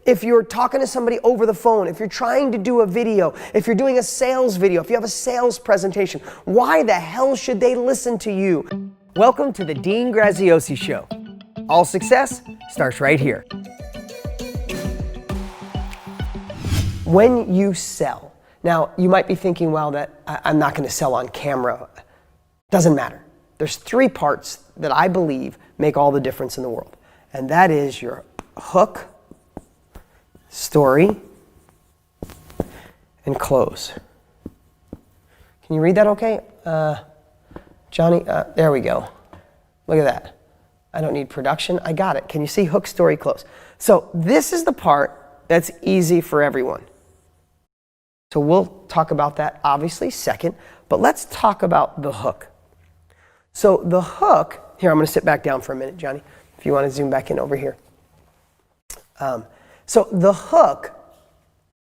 if you're talking to somebody over the phone, if you're trying to do a video, if you're doing a sales video, if you have a sales presentation, why the hell should they listen to you? Welcome to the Dean Graziosi Show. All success starts right here. When you sell, now you might be thinking, well, that I'm not going to sell on camera. Doesn't matter. There's 3 parts that I believe make all the difference in the world. And that is your hook, story, and close. Can you read that okay? Johnny, there we go. Look at that. I don't need production. I got it. Can you see hook, story, close? So this is the part that's easy for everyone. So we'll talk about that obviously second, but let's talk about the hook. So the hook, here I'm going to sit back down for a minute, Johnny, if you want to zoom back in over here. So the hook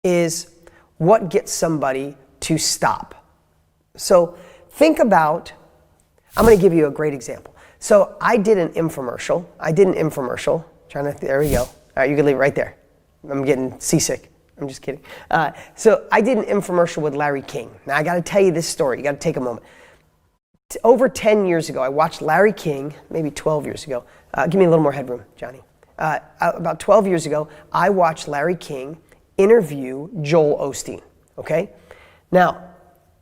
is what gets somebody to stop. So think about, I'm going to give you a great example. So I did an infomercial. There we go. All right, you can leave it right there. I'm getting seasick. I'm just kidding. So I did an infomercial with Larry King. Now I got to tell you this story. You got to take a moment. Over 10 years ago, I watched Larry King, maybe 12 years ago. Give me a little more headroom, Johnny. About 12 years ago, I watched Larry King interview Joel Osteen, okay? Now,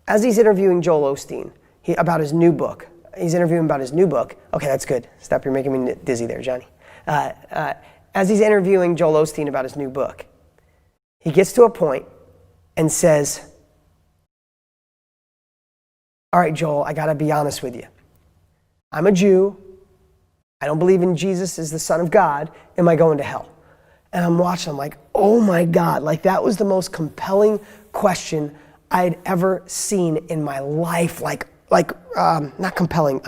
as he's interviewing Joel Osteen about his new book, he's interviewing about his new book. Okay, that's good. Stop, you're making me dizzy there, Johnny. As he's interviewing Joel Osteen about his new book, he gets to a point and says, all right, Joel, I got to be honest with you. I'm a Jew. I don't believe in Jesus as the Son of God. Am I going to hell? And I'm watching, I'm like, oh my God, like that was the most compelling question I had ever seen in my life. Not compelling,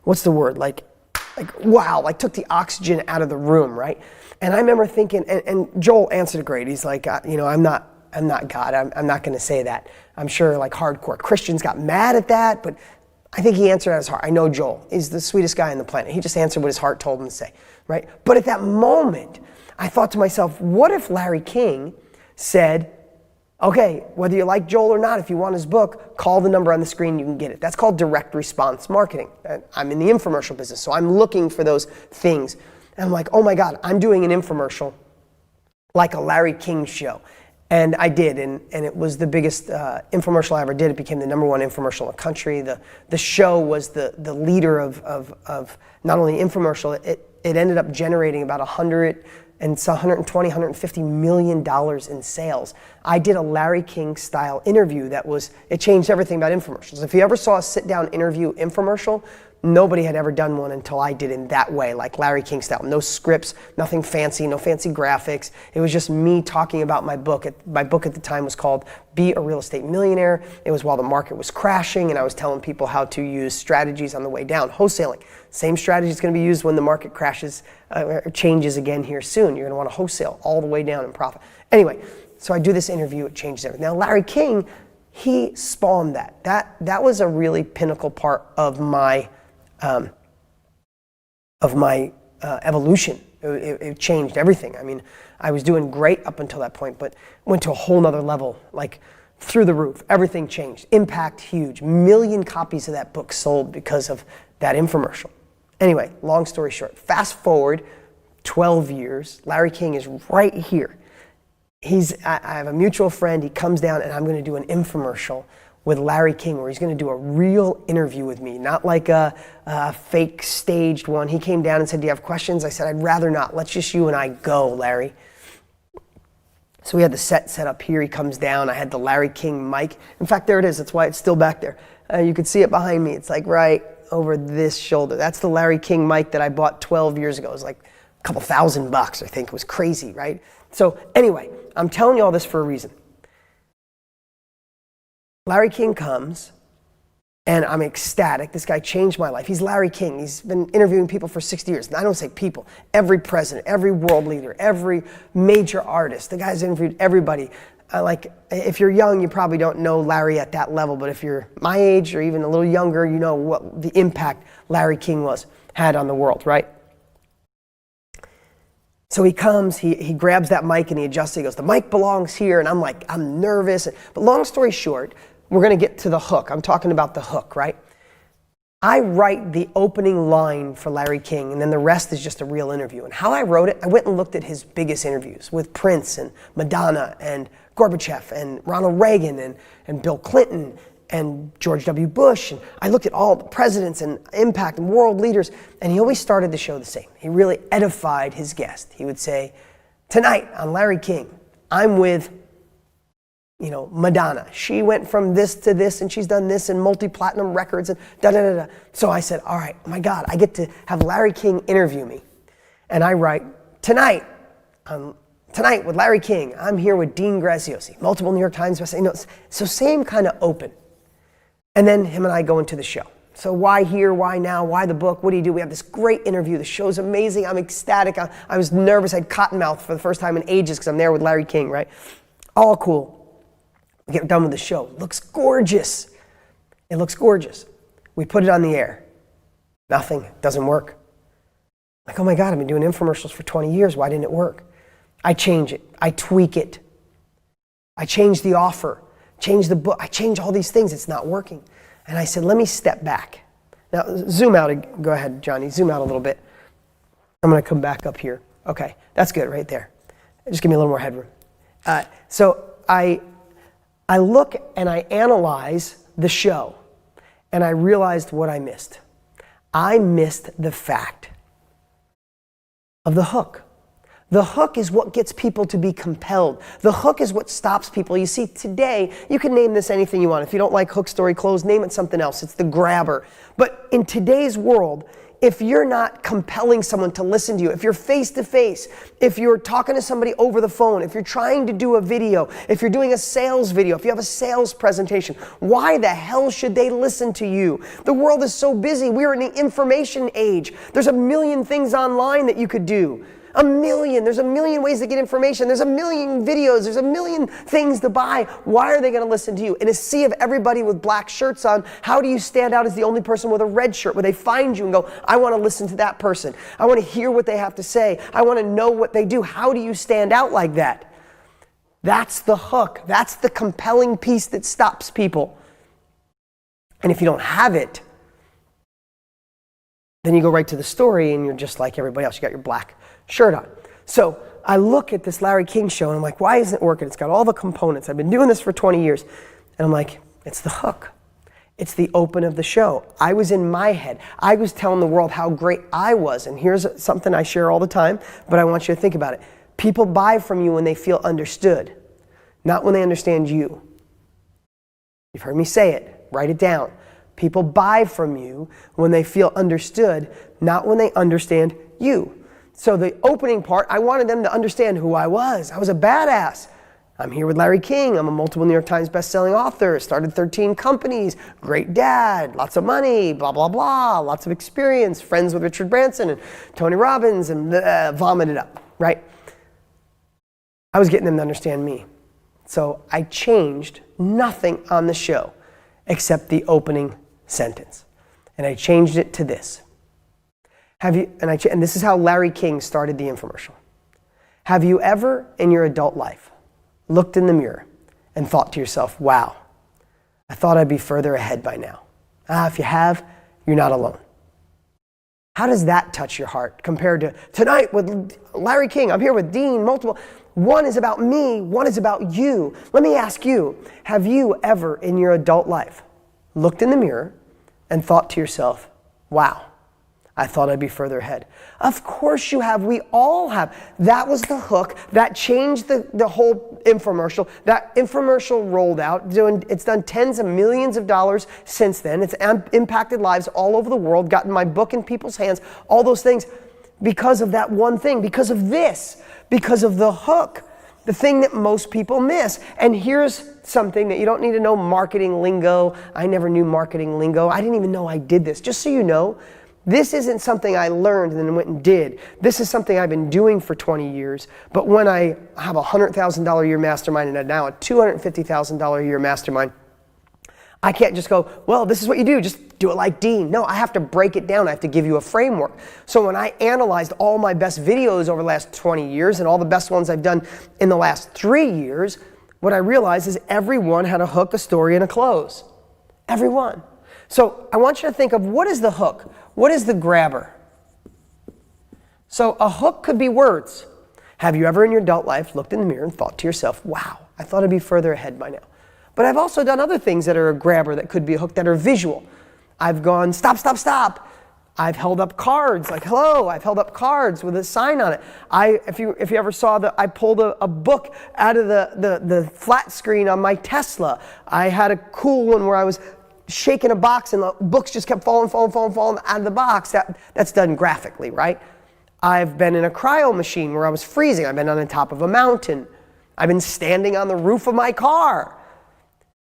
what's the word? Like wow, like took the oxygen out of the room, right? And I remember thinking, and Joel answered it great. He's like, I'm not God. I'm not going to say that. I'm sure like hardcore Christians got mad at that, but I think he answered at his heart. I know Joel. He's the sweetest guy on the planet. He just answered what his heart told him to say, right? But at that moment, I thought to myself, what if Larry King said, okay, whether you like Joel or not, if you want his book, call the number on the screen, you can get it. That's called direct response marketing. I'm in the infomercial business, so I'm looking for those things. And I'm like, oh my God, I'm doing an infomercial like a Larry King show. And I did, and it was the biggest infomercial I ever did. It became the #1 infomercial in the country. The show was the leader of not only infomercial, it ended up generating about $120, $150 million in sales. I did a Larry King style interview it changed everything about infomercials. If you ever saw a sit down interview infomercial, nobody had ever done one until I did in that way, like Larry King style. No scripts, nothing fancy, no fancy graphics. It was just me talking about my book. My book at the time was called Be a Real Estate Millionaire. It was while the market was crashing, and I was telling people how to use strategies on the way down. Wholesaling, same strategy is going to be used when the market crashes or changes again here soon. You're going to want to wholesale all the way down in profit. Anyway, so I do this interview. It changes everything. Now, Larry King, he spawned that. That was a really pinnacle part of my evolution. It changed everything. I mean, I was doing great up until that point, but went to a whole nother level, like through the roof. Everything changed. Impact huge. 1 million copies of that book sold because of that infomercial. Anyway, long story short, fast forward 12 years, Larry King is right here. I have a mutual friend, he comes down and I'm going to do an infomercial with Larry King, where he's going to do a real interview with me, not like a fake staged one. He came down and said, do you have questions? I said, I'd rather not. Let's just you and I go, Larry. So we had the set up here. He comes down. I had the Larry King mic. In fact, there it is. That's why it's still back there. You can see it behind me. It's like right over this shoulder. That's the Larry King mic that I bought 12 years ago. It was like a couple $1,000, I think. It was crazy, right? So anyway, I'm telling you all this for a reason. Larry King comes, and I'm ecstatic. This guy changed my life. He's Larry King. He's been interviewing people for 60 years. And I don't say people. Every president, every world leader, every major artist. The guy's interviewed everybody. If you're young, you probably don't know Larry at that level. But if you're my age or even a little younger, you know what the impact Larry King had on the world, right? So he comes, he grabs that mic and he adjusts it. He goes, the mic belongs here. And I'm like, I'm nervous. But long story short, we're going to get to the hook. I'm talking about the hook, right? I write the opening line for Larry King, and then the rest is just a real interview. And how I wrote it, I went and looked at his biggest interviews with Prince and Madonna and Gorbachev and Ronald Reagan and Bill Clinton and George W. Bush. And I looked at all the presidents and impact and world leaders, and he always started the show the same. He really edified his guest. He would say, tonight on Larry King, I'm with Madonna. She went from this to this and she's done this and multi-platinum records and da-da-da-da. So I said, all right, oh my God, I get to have Larry King interview me. And I write, tonight with Larry King, I'm here with Dean Graziosi, multiple New York Times bestselling. So same kind of open. And then him and I go into the show. So why here, why now, why the book, what do you do? We have this great interview. The show's amazing. I'm ecstatic. I was nervous. I had cotton mouth for the first time in ages because I'm there with Larry King, right? All cool. We get done with the show. It looks gorgeous. It looks gorgeous. We put it on the air. Nothing. It doesn't work. Like, oh my God, I've been doing infomercials for 20 years. Why didn't it work? I change it. I tweak it. I change the offer. Change the book. I change all these things. It's not working. And I said, let me step back. Now, zoom out. Go ahead, Johnny. Zoom out a little bit. I'm going to come back up here. Okay, that's good right there. Just give me a little more headroom. So I look and I analyze the show, and I realized what I missed. I missed the fact of the hook. The hook is what gets people to be compelled. The hook is what stops people. You see, today, you can name this anything you want. If you don't like hook, story, close, name it something else. It's the grabber. But in today's world, if you're not compelling someone to listen to you, if you're face to face, if you're talking to somebody over the phone, if you're trying to do a video, if you're doing a sales video, if you have a sales presentation, why the hell should they listen to you? The world is so busy. We're in the information age. There's a million things online that you could do. A million. There's a million ways to get information. There's a million videos. There's a million things to buy. Why are they going to listen to you? In a sea of everybody with black shirts on, how do you stand out as the only person with a red shirt where they find you and go, I want to listen to that person. I want to hear what they have to say. I want to know what they do. How do you stand out like that? That's the hook. That's the compelling piece that stops people. And if you don't have it, then you go right to the story and you're just like everybody else. You got your black shirt on. So I look at this Larry King show and I'm like, why isn't it working? It's got all the components. I've been doing this for 20 years. And I'm like, it's the hook. It's the open of the show. I was in my head. I was telling the world how great I was. And here's something I share all the time, but I want you to think about it. People buy from you when they feel understood, not when they understand you. You've heard me say it. Write it down. People buy from you when they feel understood, not when they understand you. So the opening part, I wanted them to understand who I was. I was a badass. I'm here with Larry King. I'm a multiple New York Times bestselling author, started 13 companies, great dad, lots of money, blah, blah, blah, lots of experience, friends with Richard Branson and Tony Robbins, and vomited up, right? I was getting them to understand me. So I changed nothing on the show except the opening sentence. And I changed it to this. And this is how Larry King started the infomercial. Have you ever in your adult life looked in the mirror and thought to yourself, wow, I thought I'd be further ahead by now? If you have, you're not alone. How does that touch your heart compared to tonight with Larry King? I'm here with Dean, multiple. One is about me, one is about you. Let me ask you, have you ever in your adult life looked in the mirror and thought to yourself, wow, I thought I'd be further ahead? Of course you have. We all have. That was the hook. That changed the whole infomercial. That infomercial rolled out. It's done tens of millions of dollars since then. It's impacted lives all over the world, gotten my book in people's hands, all those things because of that one thing, because of this, because of the hook, the thing that most people miss. And here's something that you don't need to know marketing lingo. I never knew marketing lingo. I didn't even know I did this. Just so you know, this isn't something I learned and then went and did. This is something I've been doing for 20 years. But when I have a $100,000 a year mastermind and now a $250,000 a year mastermind, I can't just go, well, this is what you do, just do it like Dean. No, I have to break it down. I have to give you a framework. So when I analyzed all my best videos over the last 20 years and all the best ones I've done in the last 3 years, what I realized is everyone had a hook, a story, and a close. Everyone. So I want you to think of, what is the hook? What is the grabber? So a hook could be words. Have you ever in your adult life looked in the mirror and thought to yourself, wow, I thought I'd be further ahead by now? But I've also done other things that are a grabber that could be a hook that are visual. I've gone, stop, stop, stop. I've held up cards, like hello. I've held up cards with a sign on it. If you ever saw I pulled a book out of the flat screen on my Tesla. I had a cool one where I was shaking a box and the books just kept falling out of the box. That's done graphically, right? I've been in a cryo machine where I was freezing. I've been on the top of a mountain. I've been standing on the roof of my car.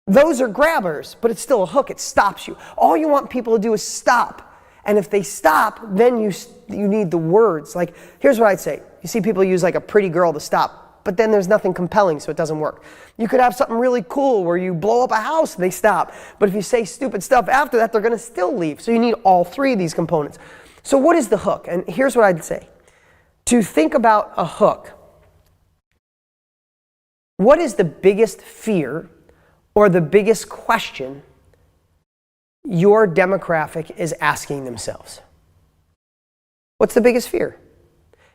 Those are grabbers, but it's still a hook. It stops you. All you want people to do is stop. And if they stop, then you need the words. Like, here's what I'd say. You see people use like a pretty girl to stop, but then there's nothing compelling, so it doesn't work. You could have something really cool where you blow up a house and they stop. But if you say stupid stuff after that, they're going to still leave. So you need all three of these components. So what is the hook? And here's what I'd say. To think about a hook, what is the biggest fear or the biggest question your demographic is asking themselves? What's the biggest fear?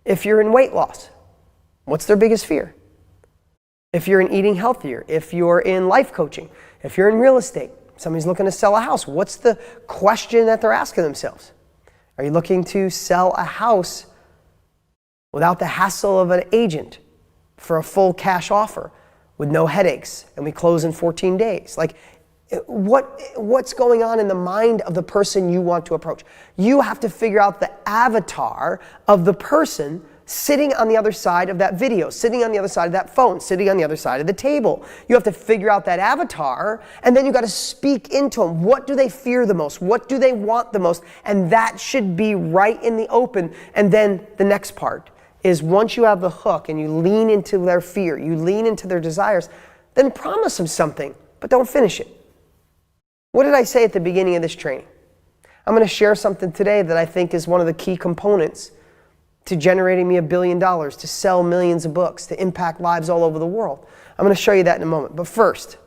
If you're in weight loss, what's their biggest fear? If you're in eating healthier, if you're in life coaching, if you're in real estate, somebody's looking to sell a house, what's the question that they're asking themselves? Are you looking to sell a house without the hassle of an agent for a full cash offer with no headaches and we close in 14 days? Like, what's going on in the mind of the person you want to approach? You have to figure out the avatar of the person sitting on the other side of that video, sitting on the other side of that phone, sitting on the other side of the table. You have to figure out that avatar, and then you got to speak into them. What do they fear the most? What do they want the most? And that should be right in the open. And then the next part is, once you have the hook and you lean into their fear, you lean into their desires, then promise them something, but don't finish it. What did I say at the beginning of this training? I'm going to share something today that I think is one of the key components to generating me $1 billion, to sell millions of books, to impact lives all over the world. I'm going to show you that in a moment. But first,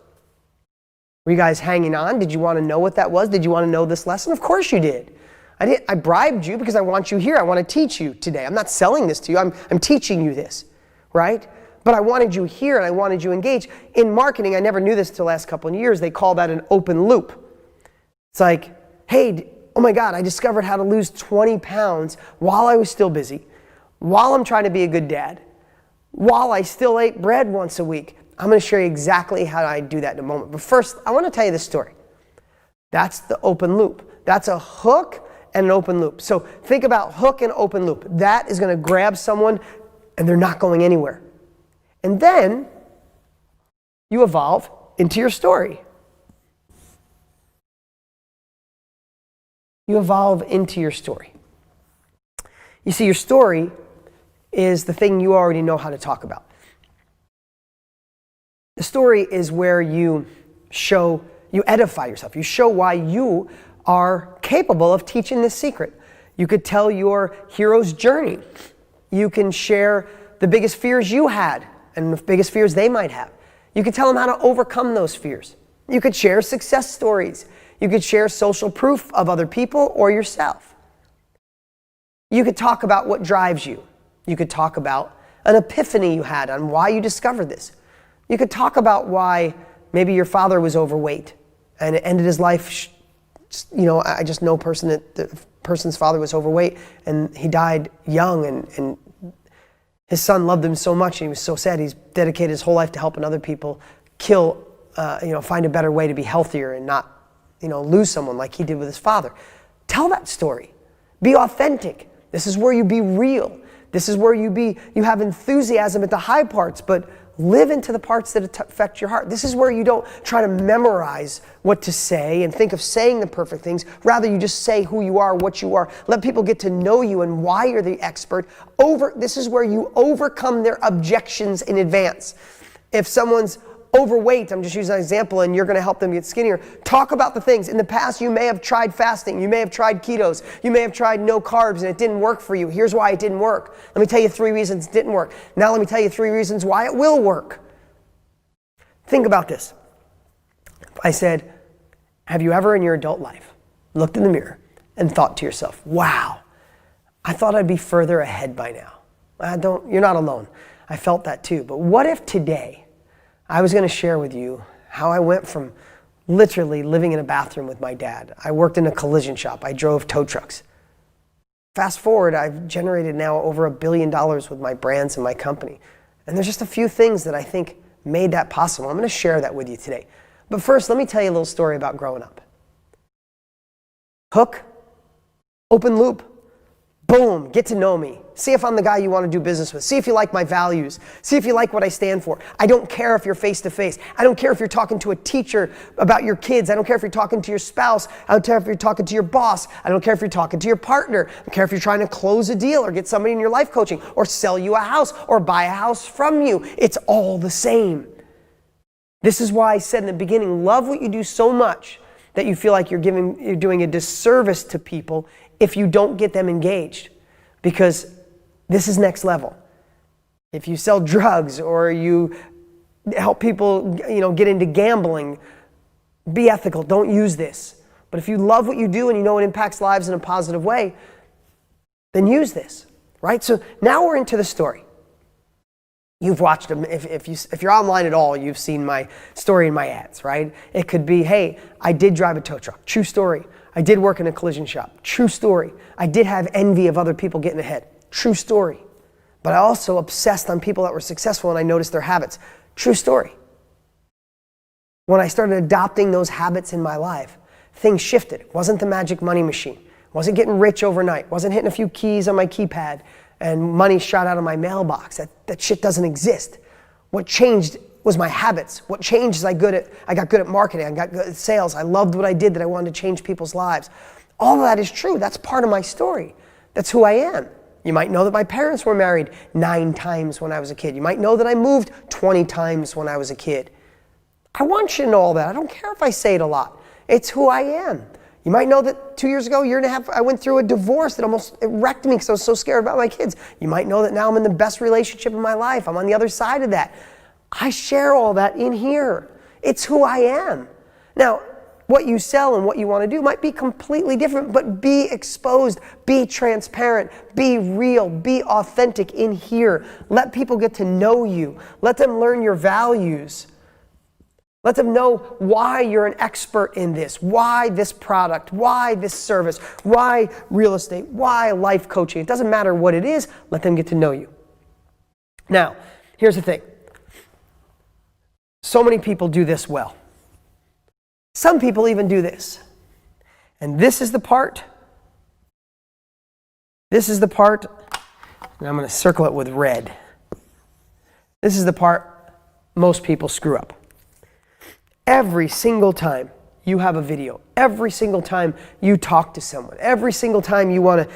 were you guys hanging on? Did you want to know what that was? Did you want to know this lesson? Of course you did. I bribed you because I want you here. I want to teach you today. I'm not selling this to you. I'm teaching you this, right? But I wanted you here and I wanted you engaged. In marketing, I never knew this until the last couple of years. They call that an open loop. It's like, hey, oh my God, I discovered how to lose 20 pounds while I was still busy, while I'm trying to be a good dad, while I still ate bread once a week. I'm going to show you exactly how I do that in a moment. But first, I want to tell you this story. That's the open loop. That's a hook and an open loop. So think about hook and open loop. That is going to grab someone and they're not going anywhere. And then you evolve into your story. You evolve into your story. You see, your story is the thing you already know how to talk about. The story is where you edify yourself. You show why you are capable of teaching this secret. You could tell your hero's journey. You can share the biggest fears you had and the biggest fears they might have. You could tell them how to overcome those fears. You could share success stories. You could share social proof of other people or yourself. You could talk about what drives you. You could talk about an epiphany you had on why you discovered this. You could talk about why maybe your father was overweight and it ended his life. I just know the person's father was overweight and he died young, and his son loved him so much and he was so sad. He's dedicated his whole life to helping other people find a better way to be healthier and not lose someone like he did with his father. Tell that story. Be authentic. This is where you be real. This is where you have enthusiasm at the high parts, but live into the parts that affect your heart. This is where you don't try to memorize what to say and think of saying the perfect things. Rather, you just say who you are, what you are. Let people get to know you and why you're the expert. This is where you overcome their objections in advance. If someone's overweight, I'm just using an example, and you're going to help them get skinnier. Talk about the things. In the past, you may have tried fasting. You may have tried ketos. You may have tried no carbs, and it didn't work for you. Here's why it didn't work. Let me tell you 3 reasons it didn't work. Now let me tell you 3 reasons why it will work. Think about this. I said, have you ever in your adult life looked in the mirror and thought to yourself, wow, I thought I'd be further ahead by now. You're not alone. I felt that too. But what if today I was going to share with you how I went from literally living in a bathroom with my dad. I worked in a collision shop. I drove tow trucks. Fast forward, I've generated now over $1 billion with my brands and my company. And there's just a few things that I think made that possible. I'm going to share that with you today. But first, let me tell you a little story about growing up. Hook, open loop, boom, get to know me. See if I'm the guy you want to do business with. See if you like my values. See if you like what I stand for. I don't care if you're face to face. I don't care if you're talking to a teacher about your kids. I don't care if you're talking to your spouse. I don't care if you're talking to your boss. I don't care if you're talking to your partner. I don't care if you're trying to close a deal or get somebody in your life coaching or sell you a house or buy a house from you. It's all the same. This is why I said in the beginning, love what you do so much that you feel like you're doing a disservice to people if you don't get them engaged. Because this is next level. If you sell drugs or you help people, get into gambling, be ethical, don't use this. But if you love what you do and you know it impacts lives in a positive way, then use this, right? So now we're into the story. You've watched them. If you're online at all, you've seen my story in my ads, right? It could be, hey, I did drive a tow truck. True story. I did work in a collision shop. True story. I did have envy of other people getting ahead. True story. But I also obsessed on people that were successful and I noticed their habits. True story. When I started adopting those habits in my life, things shifted. It wasn't the magic money machine. It wasn't getting rich overnight. It wasn't hitting a few keys on my keypad and money shot out of my mailbox. That shit doesn't exist. What changed was my habits. What changed is I got good at marketing. I got good at sales. I loved what I did, that I wanted to change people's lives. All of that is true. That's part of my story. That's who I am. You might know that my parents were married 9 times when I was a kid. You might know that I moved 20 times when I was a kid. I want you to know all that. I don't care if I say it a lot. It's who I am. You might know that 2 years ago, 1.5 years, I went through a divorce that almost wrecked me because I was so scared about my kids. You might know that now I'm in the best relationship of my life. I'm on the other side of that. I share all that in here. It's who I am. Now, what you sell and what you want to do might be completely different, but be exposed, be transparent, be real, be authentic in here. Let people get to know you. Let them learn your values. Let them know why you're an expert in this, why this product, why this service, why real estate, why life coaching. It doesn't matter what it is, let them get to know you. Now, here's the thing. So many people do this well. Some people even do this. And this is the part, and I'm going to circle it with red. This is the part most people screw up. Every single time you have a video, every single time you talk to someone, every single time you want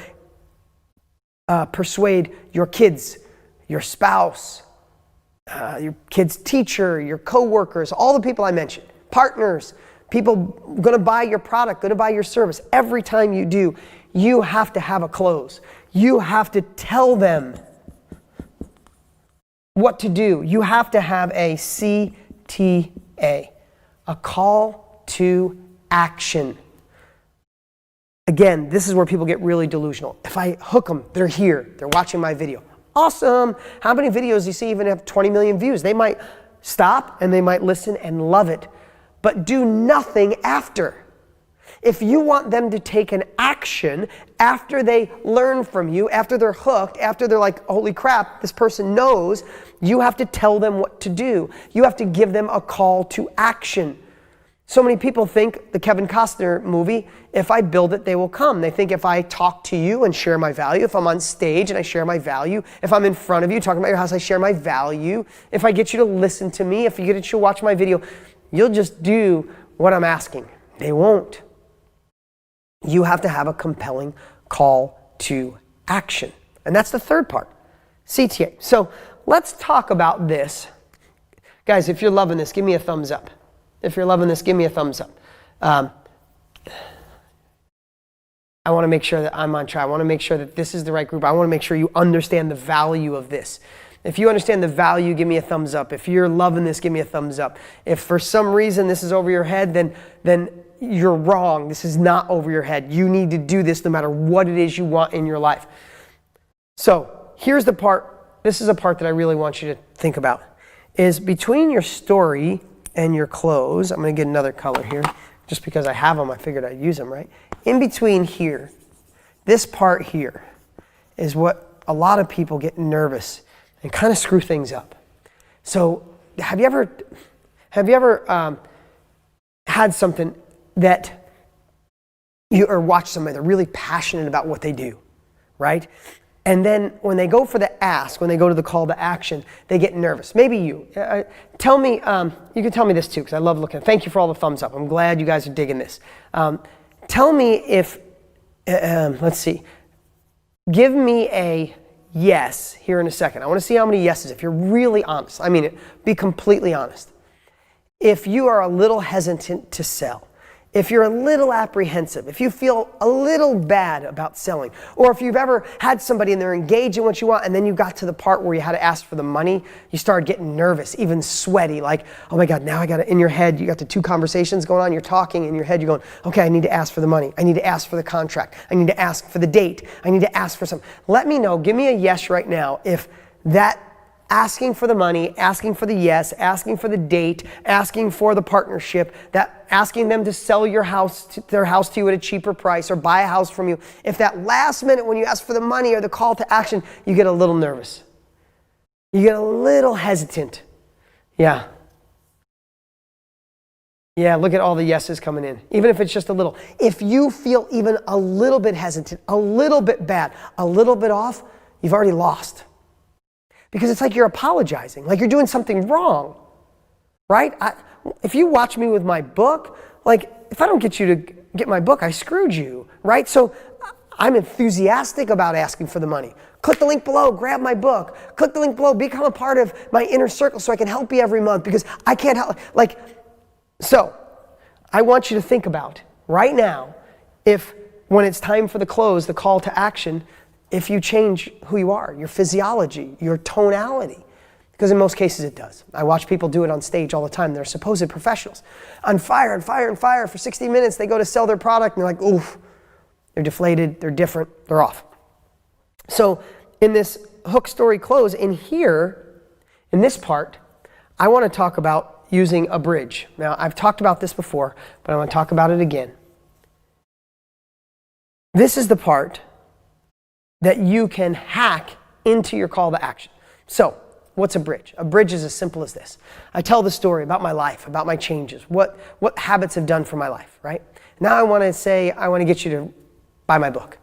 to persuade your kids, your spouse, your kid's teacher, your coworkers, all the people I mentioned, partners, people going to buy your product, going to buy your service. Every time you do, you have to have a close. You have to tell them what to do. You have to have a CTA, a call to action. Again, this is where people get really delusional. If I hook them, they're here, they're watching my video. Awesome. How many videos do you see even have 20 million views? They might stop and they might listen and love it, but do nothing after. If you want them to take an action after they learn from you, after they're hooked, after they're like, holy crap, this person knows, you have to tell them what to do. You have to give them a call to action. So many people think the Kevin Costner movie, if I build it, they will come. They think if I talk to you and share my value, if I'm on stage and I share my value, if I'm in front of you talking about your house, I share my value, if I get you to listen to me, if you get you to watch my video, you'll just do what I'm asking. They won't. You have to have a compelling call to action. And that's the third part, CTA. So let's talk about this, Guys, if you're loving this, give me a thumbs up. If you're loving this, give me a thumbs up. I want to make sure that I'm on track. I want to make sure that this is the right group. I want to make sure you understand the value of this. If you understand the value, give me a thumbs up. If you're loving this, give me a thumbs up. If for some reason this is over your head, then you're wrong. This is not over your head. You need to do this no matter what it is you want in your life. So here's the part. This is a part that I really want you to think about. Is between your story and your close, I'm going to get another color here. Just because I have them, I figured I'd use them, right? In between here, this part here is what a lot of people get nervous and kind of screw things up. So have you ever had something that or watched somebody, they're really passionate about what they do, right? And then when they go for the ask, when they go to the call to action, they get nervous. Maybe you. Tell me, you can tell me this too, because I love looking. Thank you for all the thumbs up. I'm glad you guys are digging this. Tell me if, let's see. Give me a yes here in a second. I want to see how many yeses, if you're really honest. I mean it, be completely honest. If you are a little hesitant to sell, if you're a little apprehensive, if you feel a little bad about selling, or if you've ever had somebody and they're engaged in what you want and then you got to the part where you had to ask for the money, you started getting nervous, even sweaty, like, oh my God, now I got to, in your head, you got the two conversations going on, you're talking in your head, you're going, okay, I need to ask for the money. I need to ask for the contract. I need to ask for the date. I need to ask for something. Let me know, give me a yes right now if that asking for the money, asking for the yes, asking for the date, asking for the partnership, that asking them to sell their house to you at a cheaper price or buy a house from you. If that last minute when you ask for the money or the call to action, you get a little nervous. You get a little hesitant. Yeah. Yeah, look at all the yeses coming in. Even if it's just a little. If you feel even a little bit hesitant, a little bit bad, a little bit off, you've already lost. Because it's like you're apologizing, like you're doing something wrong, right? If you watch me with my book, like if I don't get you to get my book, I screwed you, right? So I'm enthusiastic about asking for the money. Click the link below, grab my book. Click the link below, become a part of my inner circle so I can help you every month because I can't help, so I want you to think about right now, if when it's time for the close, the call to action, if you change who you are, your physiology, your tonality, because in most cases it does. I watch people do it on stage all the time. They're supposed professionals. On fire and fire and fire for 60 minutes, they go to sell their product and they're like, oof, they're deflated, they're different, they're off. So in this hook story close, in here, in this part, I want to talk about using a bridge. Now, I've talked about this before, but I want to talk about it again. This is the part that you can hack into your call to action. So, what's a bridge? A bridge is as simple as this. I tell the story about my life, about my changes, what habits have done for my life, right? Now I want to say, I want to get you to buy my book.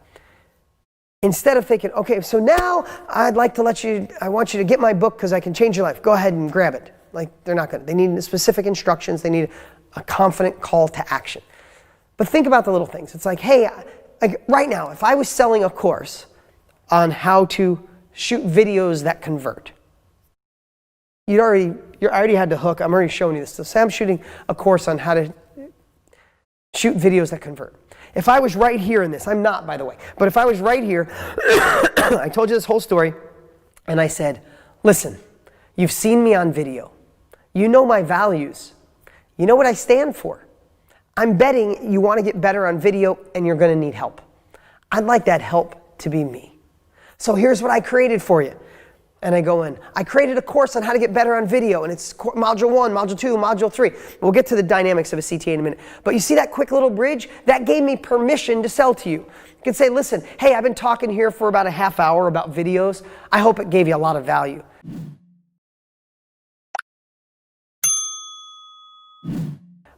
Instead of thinking, okay, so now I'd like to I want you to get my book because I can change your life. Go ahead and grab it. Like, they're not gonna. They need specific instructions. They need a confident call to action. But think about the little things. It's like, hey, right now, if I was selling a course on how to shoot videos that convert. You already had the hook. I'm already showing you this. So say I'm shooting a course on how to shoot videos that convert. If I was right here in this, I'm not, by the way, but if I was right here, I told you this whole story, and I said, listen, you've seen me on video. You know my values. You know what I stand for. I'm betting you want to get better on video, and you're going to need help. I'd like that help to be me. So here's what I created for you. And I go in. I created a course on how to get better on video, and it's module 1, module 2, module 3. We'll get to the dynamics of a CTA in a minute. But you see that quick little bridge? That gave me permission to sell to you. You can say, listen, hey, I've been talking here for about a half hour about videos. I hope it gave you a lot of value.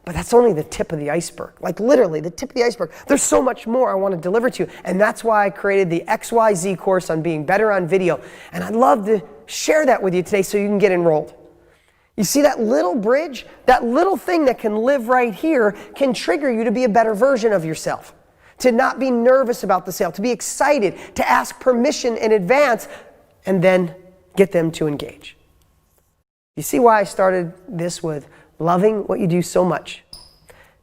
But that's only the tip of the iceberg. Like literally the tip of the iceberg. There's so much more I want to deliver to you. And that's why I created the XYZ course on being better on video. And I'd love to share that with you today so you can get enrolled. You see that little bridge? That little thing that can live right here can trigger you to be a better version of yourself. To not be nervous about the sale. To be excited. To ask permission in advance. And then get them to engage. You see why I started this with loving what you do so much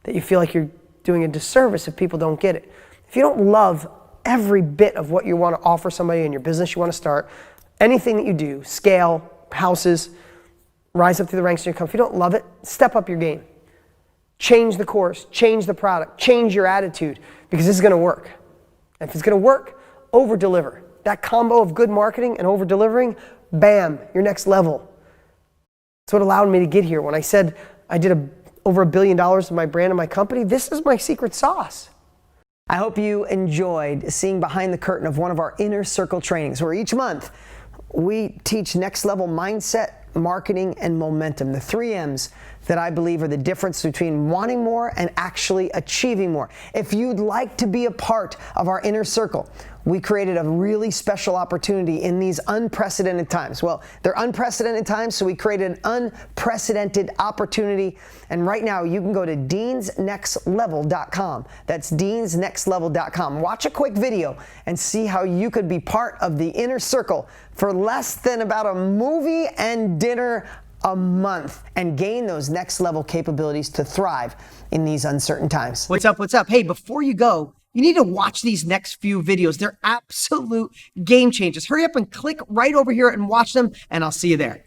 that you feel like you're doing a disservice if people don't get it. If you don't love every bit of what you want to offer somebody in your business you want to start, anything that you do, scale, houses, rise up through the ranks in your company, if you don't love it, step up your game. Change the course, change the product, change your attitude, because this is going to work. And if it's going to work, over-deliver. That combo of good marketing and over-delivering, bam, your next level. That's what allowed me to get here. When I said I did over $1 billion in my brand and my company, this is my secret sauce. I hope you enjoyed seeing behind the curtain of one of our Inner Circle trainings, where each month we teach next level mindset, marketing, and momentum. The 3 M's that I believe are the difference between wanting more and actually achieving more. If you'd like to be a part of our Inner Circle, we created a really special opportunity in these unprecedented times. Well, they're unprecedented times, so we created an unprecedented opportunity. And right now, you can go to deansnextlevel.com. That's deansnextlevel.com. Watch a quick video and see how you could be part of the Inner Circle for less than about a movie and dinner a month and gain those next level capabilities to thrive in these uncertain times. What's up? What's up? Hey, before you go, you need to watch these next few videos. They're absolute game changers. Hurry up and click right over here and watch them, and I'll see you there.